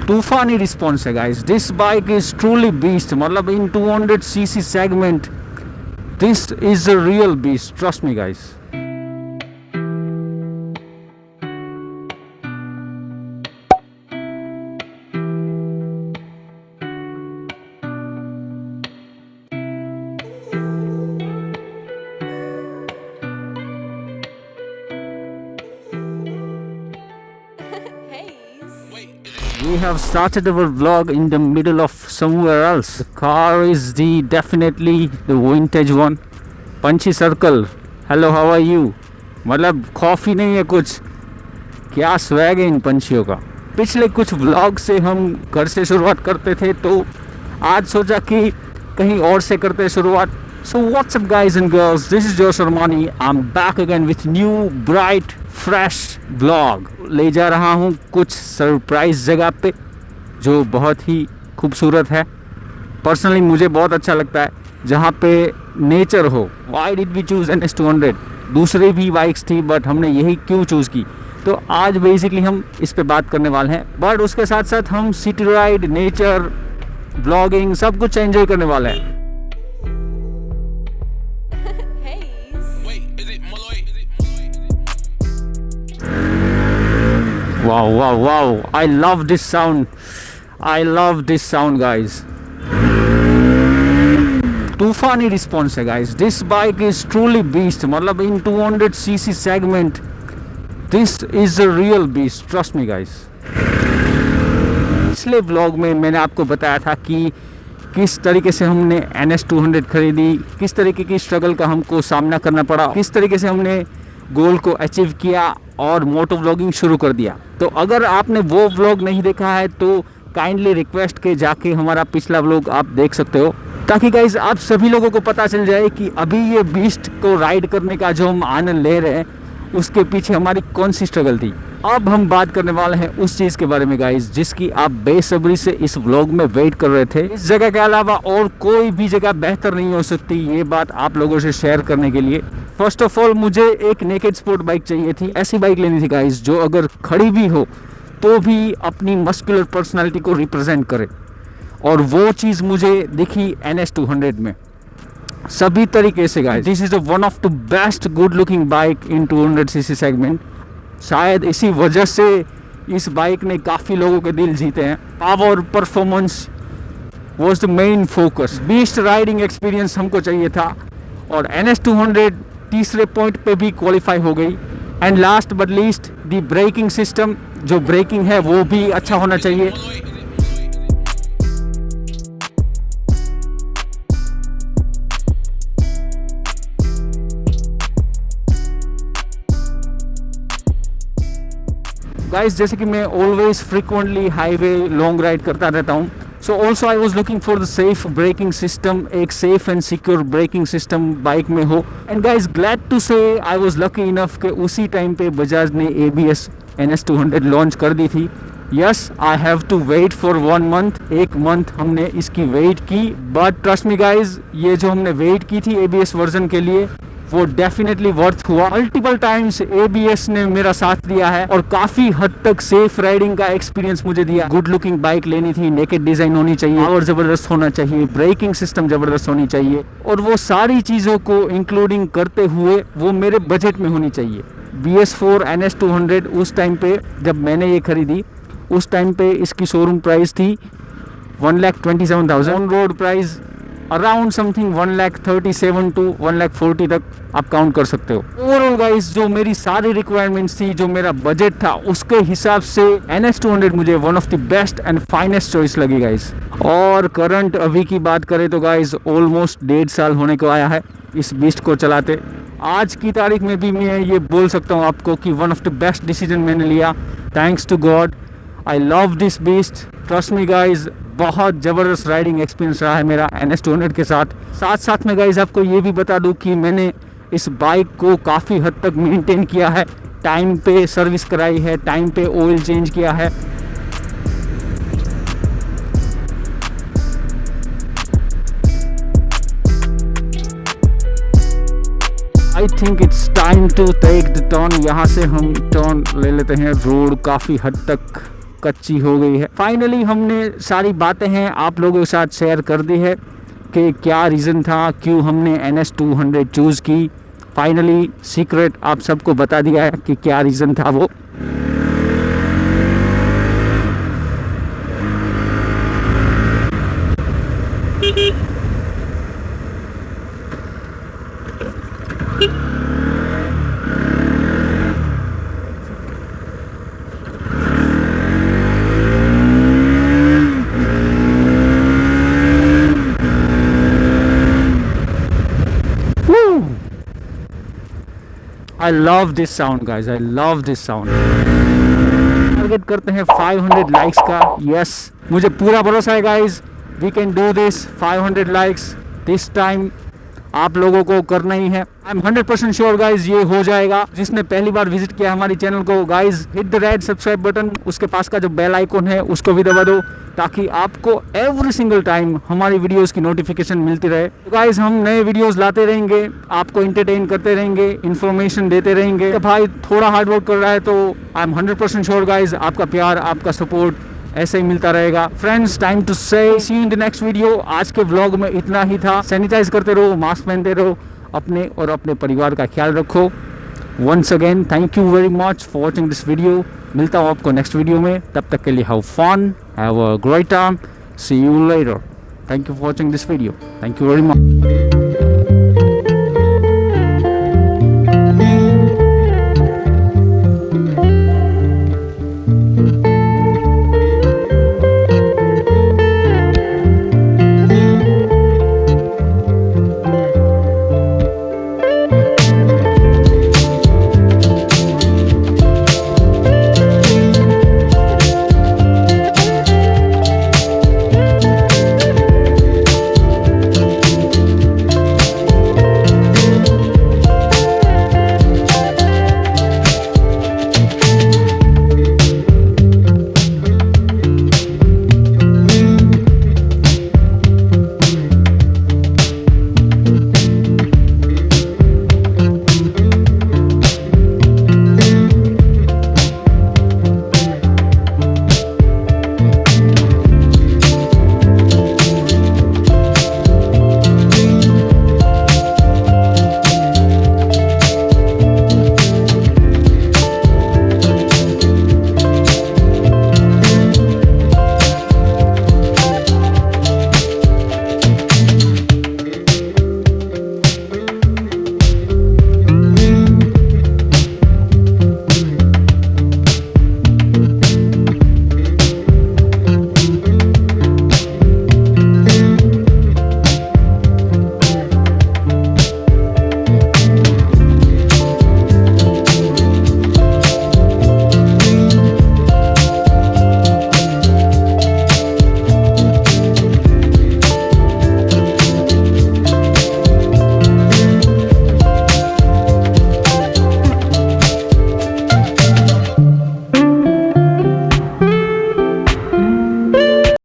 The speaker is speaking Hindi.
तूफानी रिस्पॉन्स है guys. This bike is truly beast, मतलब इन 200cc segment this is a real beast, trust me guys. We have started our vlog in the middle of somewhere else. The car is definitely the vintage one. Punchy Circle. Hello, how are you? मतलब खौफ ही नहीं है कुछ, क्या स्वैग है इन पंछियों का। पिछले कुछ व्लॉग से हम घर से शुरुआत करते थे, तो आज सोचा कि कहीं और से करते हैं शुरुआत। So what's up guys and girls, this is Josh Armani. I'm back again with new bright fresh vlog. ले जा रहा हूँ कुछ सरप्राइज जगह पे जो बहुत ही खूबसूरत है। पर्सनली मुझे बहुत अच्छा लगता है जहाँ पे नेचर हो। Why did we choose NS200? दूसरे भी बाइक्स थी बट हमने यही क्यों चूज़ की, तो आज बेसिकली हम इस पे बात करने वाले हैं। बट उसके साथ साथ हम सिटी राइड, नेचर, ब्लॉगिंग सब कुछ एंजॉय करने वाले हैं। Wow, wow, wow. I love this sound. I love this sound, guys. तूफानी रिस्पॉन्स है guys. This bike is truly beast. मतलब in 200cc segment, this is a real beast. Trust me, guys. पिछले व्लॉग में मैंने आपको बताया था कि किस तरीके से हमने NS200 खरीदी, किस तरीके की स्ट्रगल का हमको सामना करना पड़ा, किस तरीके से हमने गोल को अचीव किया और मोटो व्लॉगिंग शुरू कर दिया। तो अगर आपने वो व्लॉग नहीं देखा है तो काइंडली रिक्वेस्ट के जाके हमारा पिछला व्लॉग आप देख सकते हो, ताकि गाइज आप सभी लोगों को पता चल जाए कि अभी ये बीस्ट को राइड करने का जो हम आनंद ले रहे हैं उसके पीछे हमारी कौन सी स्ट्रगल थी। अब हम बात करने वाले हैं उस चीज़ के बारे में गाइज जिसकी आप बेसब्री से इस व्लॉग में वेट कर रहे थे। इस जगह के अलावा और कोई भी जगह बेहतर नहीं हो सकती, ये बात आप लोगों से शेयर करने के लिए। फर्स्ट ऑफ ऑल मुझे एक नेकेड स्पोर्ट बाइक चाहिए थी, ऐसी बाइक लेनी थी गाइज जो अगर खड़ी भी हो तो भी अपनी मस्कुलर पर्सनालिटी को रिप्रेजेंट करे, और वो चीज़ मुझे दिखी NS200 में सभी तरीके से guys. This is one of the best good looking bike in 200cc segment. शायद इसी वजह से इस बाइक ने काफ़ी लोगों के दिल जीते हैं। Power, performance was the main focus. Beast riding experience हमको चाहिए था, और NS200 तीसरे पॉइंट पे भी क्वालिफाई हो गई। And last but least the braking system, जो ब्रेकिंग है वो भी अच्छा होना चाहिए। गाइस जैसे कि मैं always frequently highway long ride करता रहता हूँ, so also I was looking for the safe braking system. एक safe and secure braking system bike में हो। एंड गाइस ग्लैड टू से आई वॉज लकी इनफ के उसी टाइम पे बजाज ने ABS NS200 लॉन्च कर दी थी। Yes, I have to wait for 1 month. 1 month हमने इसकी वेट की, बट ट्रस्ट मी गाइज, ये जो हमने वेट की थी ABS वर्जन के लिए वो डेफिनेटली वर्थ हुआ। मल्टीपल टाइम्स ABS ने मेरा साथ दिया है और काफी हद तक सेफ राइडिंग का एक्सपीरियंस मुझे दिया। गुड लुकिंग बाइक लेनी थी, नेकेड डिजाइन होनी चाहिए, पावर जबरदस्त होना चाहिए, ब्रेकिंग सिस्टम जबरदस्त होनी चाहिए, और वो सारी चीजों को इंक्लूडिंग करते हुए वो मेरे बजट में होनी चाहिए। BS4 NS200 उस टाइम पे जब मैंने ये खरीदी, उस टाइम पे इसकी शोरूम प्राइस थी 1,27,000। On road price around something 1,37,000 to 1,40,000 तक आप काउंट कर सकते हो। ओवरऑल गाइस जो मेरी सारी रिक्वायरमेंट्स थी, जो मेरा बजट था, उसके हिसाब से NS200 मुझे one of the best and finest choice लगी गाइस। और करंट अभी की बात करें तो गाइस ऑलमोस्ट 1.5 साल होने को आया है इस बीस्ट को चलाते। आज की तारीख में भी मैं ये बोल सकता हूँ आपको कि one of the best decision मैंने लिया, thanks to God. I love this beast, trust me guys. बहुत ज़बरदस्त राइडिंग एक्सपीरियंस रहा है मेरा NS200 के साथ। साथ में गाइज आपको ये भी बता दूं कि मैंने इस बाइक को काफ़ी हद तक मेंटेन किया है, टाइम पे सर्विस कराई है, टाइम पे ऑयल चेंज किया है। I think it's time to take the turn. यहाँ से हम टर्न ले लेते हैं। रोड काफ़ी हद तक कच्ची हो गई है। फाइनली हमने सारी बातें हैं आप लोगों के साथ शेयर कर दी है कि क्या रीज़न था, क्यों हमने NS200 चूज़ की। फाइनली सीक्रेट आप सबको बता दिया है कि क्या रीज़न था वो। I love this sound guys, I love this sound। Target करते हैं 500 लाइक्स का। यस, मुझे पूरा भरोसा है guys, we can do this. 500 likes this time आप लोगों को करना ही है। आई एम 100% श्योर गाइज ये हो जाएगा। जिसने पहली बार विजिट किया हमारी चैनल को, guys hit the red subscribe button, उसके पास का जो बेल आइकन है उसको भी दबा दो ताकि आपको एवरी सिंगल टाइम हमारी वीडियोस की नोटिफिकेशन मिलती रहे। तो गाइज हम नए वीडियोस लाते रहेंगे, आपको इंटरटेन करते रहेंगे, इन्फॉर्मेशन देते रहेंगे। तो भाई थोड़ा हार्ड वर्क कर रहा है तो आई एम 100% श्योर गाइज आपका प्यार, आपका सपोर्ट ऐसे ही मिलता रहेगा। Friends, time to say see you in the next video. आज के व्लॉग में इतना ही था। सैनिटाइज करते रहो, मास्क पहनते रहो, अपने और अपने परिवार का ख्याल रखो। Once again thank you very much for watching this video. मिलता हूँ आपको नेक्स्ट वीडियो में, तब तक के लिए have fun, have a great time, see you later. Thank you for watching this video, thank you very much.